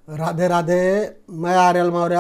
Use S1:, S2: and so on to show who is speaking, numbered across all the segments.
S1: राधे राधे। मैं आर्यल मौर्य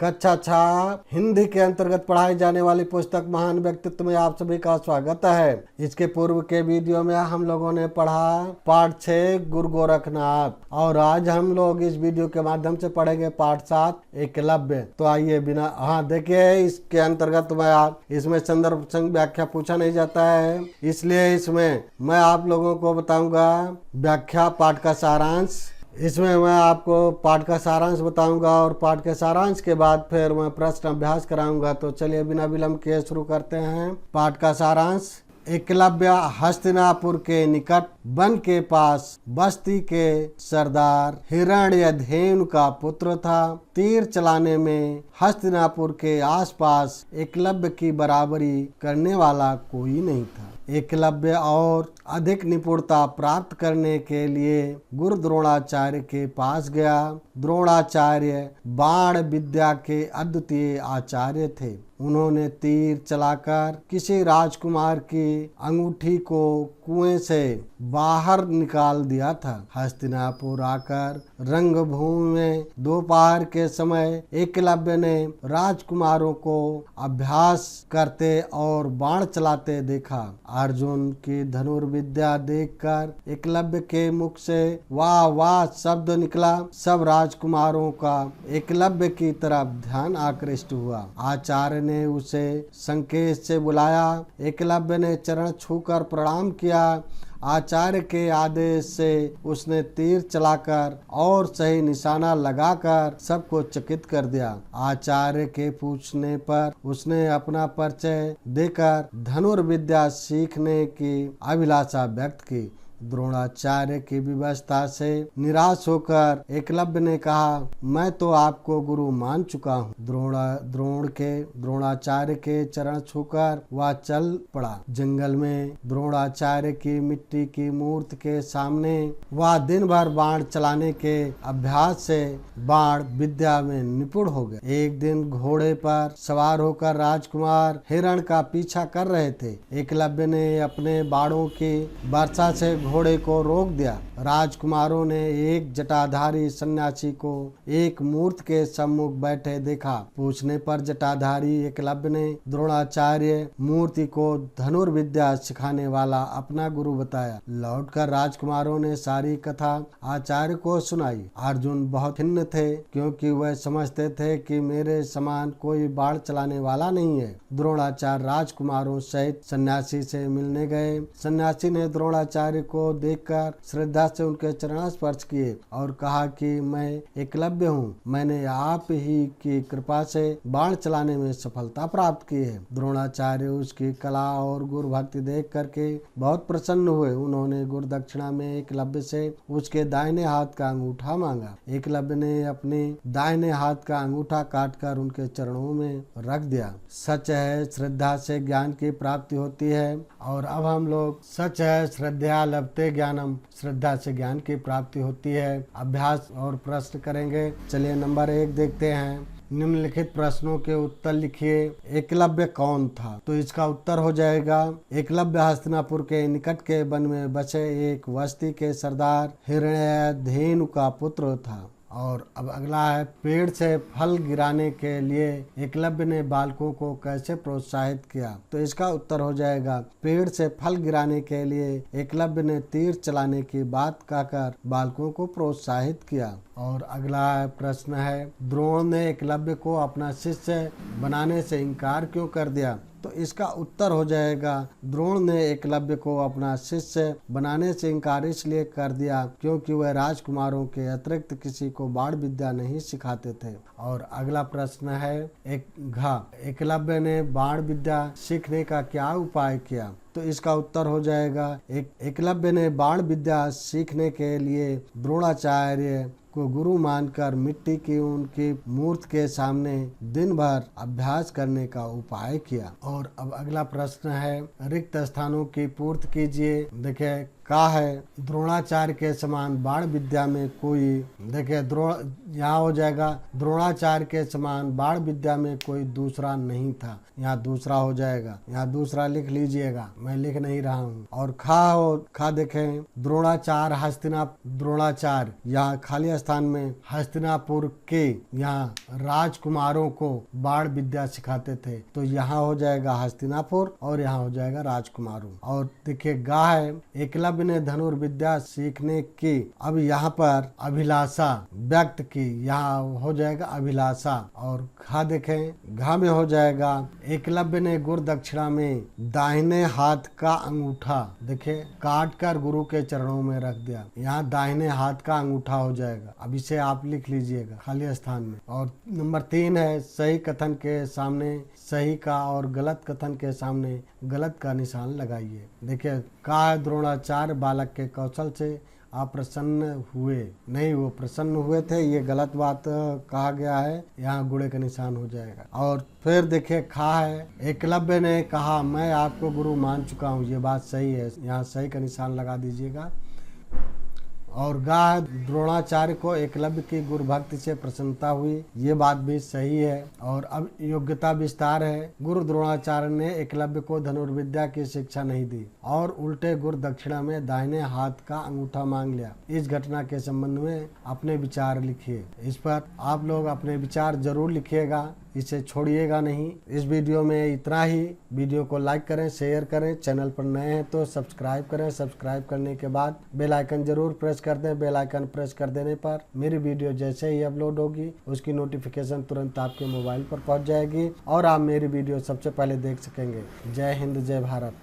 S1: कक्षा 6 हिंदी के अंतर्गत पढ़ाई जाने वाली पुस्तक महान व्यक्तित्व में आप सभी का स्वागत है। इसके पूर्व के वीडियो में हम लोगों ने पढ़ा पाठ 6 गुरु गोरखनाथ, और आज हम लोग इस वीडियो के माध्यम से पढ़ेंगे पाठ 7 एकलव्य। तो आइए बिना देखिए, इसके अंतर्गत इसमें संदर्भ संग व्याख्या पूछा नहीं जाता है, इसलिए इसमें मैं आप लोगों को बताऊंगा व्याख्या, पाठ का सारांश। इसमें मैं आपको पाठ का सारांश बताऊंगा और पाठ के सारांश के बाद फिर मैं प्रश्न अभ्यास कराऊंगा। तो चलिए बिना विलंब के शुरू करते हैं। पाठ का सारांश। एकलव्य हस्तिनापुर के निकट वन के पास बस्ती के सरदार हिरण्यधेनु का पुत्र था। तीर चलाने में हस्तिनापुर के आसपास एकलव्य की बराबरी करने वाला कोई नहीं था। एकलव्य और अधिक निपुणता प्राप्त करने के लिए गुरु द्रोणाचार्य के पास गया। द्रोणाचार्य बाण विद्या के अद्वितीय आचार्य थे। उन्होंने तीर चलाकर किसी राजकुमार की अंगूठी को कुएं से बाहर निकाल दिया था। हस्तिनापुर आकर रंगभूमि में दोपहर के समय एकलव्य ने राजकुमारों को अभ्यास करते और बाण चलाते देखा। अर्जुन की धनुर्विद्या देखकर एकलव्य के मुख से वाह वाह शब्द निकला। सब राजकुमारों का एकलव्य की तरफ ध्यान आकृष्ट हुआ। आचार्य ने उसे संकेत से बुलाया। एकलव्य ने चरण छूकर प्रणाम किया। आचार्य के आदेश से उसने तीर चलाकर और सही निशाना लगाकर सबको चकित कर दिया। आचार्य के पूछने पर उसने अपना परिचय देकर धनुर्विद्या सीखने की अभिलाषा व्यक्त की। द्रोणाचार्य की व्यवस्था से निराश होकर एकलव्य ने कहा, मैं तो आपको गुरु मान चुका हूँ। द्रोणाचार्य के चरण छूकर वह चल पड़ा। जंगल में द्रोणाचार्य की मिट्टी की मूर्ति के सामने वह दिन भर बाण चलाने के अभ्यास से बाण विद्या में निपुण हो गए। एक दिन घोड़े पर सवार होकर राजकुमार हिरण का पीछा कर रहे थे। एकलव्य ने अपने बाणों की वर्षा से घोड़े को रोक दिया। राजकुमारों ने एक जटाधारी सन्यासी को एक मूर्ति के सम्मुख बैठे देखा। पूछने पर जटाधारी एकलव्य ने द्रोणाचार्य मूर्ति को धनुर्विद्या सिखाने वाला अपना गुरु बताया। लौटकर राजकुमारों ने सारी कथा आचार्य को सुनाई। अर्जुन बहुत खिन्न थे, क्योंकि वह समझते थे कि मेरे समान कोई बाण चलाने वाला नहीं है। द्रोणाचार्य राजकुमारों सहित सन्यासी से मिलने गए। सन्यासी ने द्रोणाचार्य को देखकर श्रद्धा से उनके चरण स्पर्श किए और कहा कि मैं एकलव्य हूँ। मैंने आप ही की कृपा से बाण चलाने में सफलता प्राप्त की है। द्रोणाचार्य उसकी कला और गुरु भक्ति देख करके बहुत प्रसन्न हुए। उन्होंने गुरु दक्षिणा में एकलव्य से उसके दाहिने हाथ का अंगूठा मांगा। एकलव्य ने अपने दाहिने हाथ का अंगूठा काटकर उनके चरणों में रख दिया। सच है, श्रद्धा से ज्ञान की प्राप्ति होती है। और अब हम लोग सच है श्रद्धा लभते ज्ञानम, श्रद्धा से ज्ञान की प्राप्ति होती है, अभ्यास और प्रश्न करेंगे। चलिए नंबर 1 देखते हैं। निम्नलिखित प्रश्नों के उत्तर लिखिए। एकलव्य कौन था? तो इसका उत्तर हो जाएगा, एकलव्य हस्तिनापुर के निकट के वन में बसे एक बस्ती के सरदार हिरण्यधेनु का पुत्र था। और अब अगला है, पेड़ से फल गिराने के लिए एकलव्य ने बालकों को कैसे प्रोत्साहित किया? तो इसका उत्तर हो जाएगा, पेड़ से फल गिराने के लिए एकलव्य ने तीर चलाने की बात कहकर बालकों को प्रोत्साहित किया। और अगला प्रश्न है, द्रोण ने एकलव्य को अपना शिष्य बनाने से इनकार क्यों कर दिया? तो इसका उत्तर हो जाएगा, द्रोण ने एकलव्य को अपना शिष्य बनाने से इनकार इसलिए कर दिया क्योंकि वह राजकुमारों के अतिरिक्त किसी को बाण विद्या नहीं सिखाते थे। और अगला प्रश्न है, एकलव्य ने बाण विद्या सीखने का क्या उपाय किया? तो इसका उत्तर हो जाएगा, एकलव्य ने बाण विद्या सीखने के लिए द्रोणाचार्य को गुरु मानकर मिट्टी की उनकी मूर्ति के सामने दिन भर अभ्यास करने का उपाय किया। और अब अगला प्रश्न है, रिक्त स्थानों की पूर्ति कीजिए। देखिए, कहा है द्रोणाचार्य के समान बाण विद्या में कोई, देखिए यहाँ हो जाएगा द्रोणाचार्य के समान बाण विद्या में कोई दूसरा नहीं था, यहाँ दूसरा हो जाएगा, यहाँ दूसरा लिख लीजिएगा, मैं लिख नहीं रहा हूँ। और खा देखें द्रोणाचार्य यहाँ खाली स्थान में हस्तिनापुर के यहाँ राजकुमारों को बाण विद्या सिखाते थे, तो यहाँ हो जाएगा हस्तिनापुर और यहाँ हो जाएगा राजकुमारों। और देखिए गा है एकलव्य ने धनुर्विद्या सीखने की, अब यहाँ पर अभिलाषा व्यक्त की, यहाँ हो जाएगा अभिलाषा। और खा देखें घा में हो जाएगा एकलव्य ने गुरु दक्षिणा में दाहिने हाथ का अंगूठा, देखिए काट कर गुरु के चरणों में रख दिया, यहाँ दाहिने हाथ का अंगूठा हो जाएगा। अब इसे आप लिख लीजिएगा खाली स्थान में। और नंबर 3 है सही कथन के सामने सही का और गलत कथन के सामने गलत का निशान लगाइए। देखिए कहा द्रोणाचार्य बालक के कौशल से अप्रसन्न हुए, नहीं वो प्रसन्न हुए थे, ये गलत बात कहा गया है, यहाँ गुणे का निशान हो जाएगा। और फिर देखिए खा है एकलव्य ने कहा मैं आपको गुरु मान चुका हूँ, ये बात सही है, यहाँ सही का निशान लगा दीजिएगा। और गा द्रोणाचार्य को एकलव्य की गुरु भक्ति से प्रसन्नता हुई, ये बात भी सही है। और अब योग्यता विस्तार है, गुरु द्रोणाचार्य ने एकलव्य को धनुर्विद्या की शिक्षा नहीं दी और उल्टे गुरु दक्षिणा में दाहिने हाथ का अंगूठा मांग लिया। इस घटना के संबंध में अपने विचार लिखिए। इस पर आप लोग अपने विचार जरूर लिखिएगा, इसे छोड़िएगा नहीं। इस वीडियो में इतना ही। वीडियो को लाइक करें, शेयर करें, चैनल पर नए हैं तो सब्सक्राइब करें। सब्सक्राइब करने के बाद बेल आइकन जरूर प्रेस कर दें। बेल आइकन प्रेस कर देने पर मेरी वीडियो जैसे ही अपलोड होगी उसकी नोटिफिकेशन तुरंत आपके मोबाइल पर पहुंच जाएगी और आप मेरी वीडियो सबसे पहले देख सकेंगे। जय हिंद, जय भारत।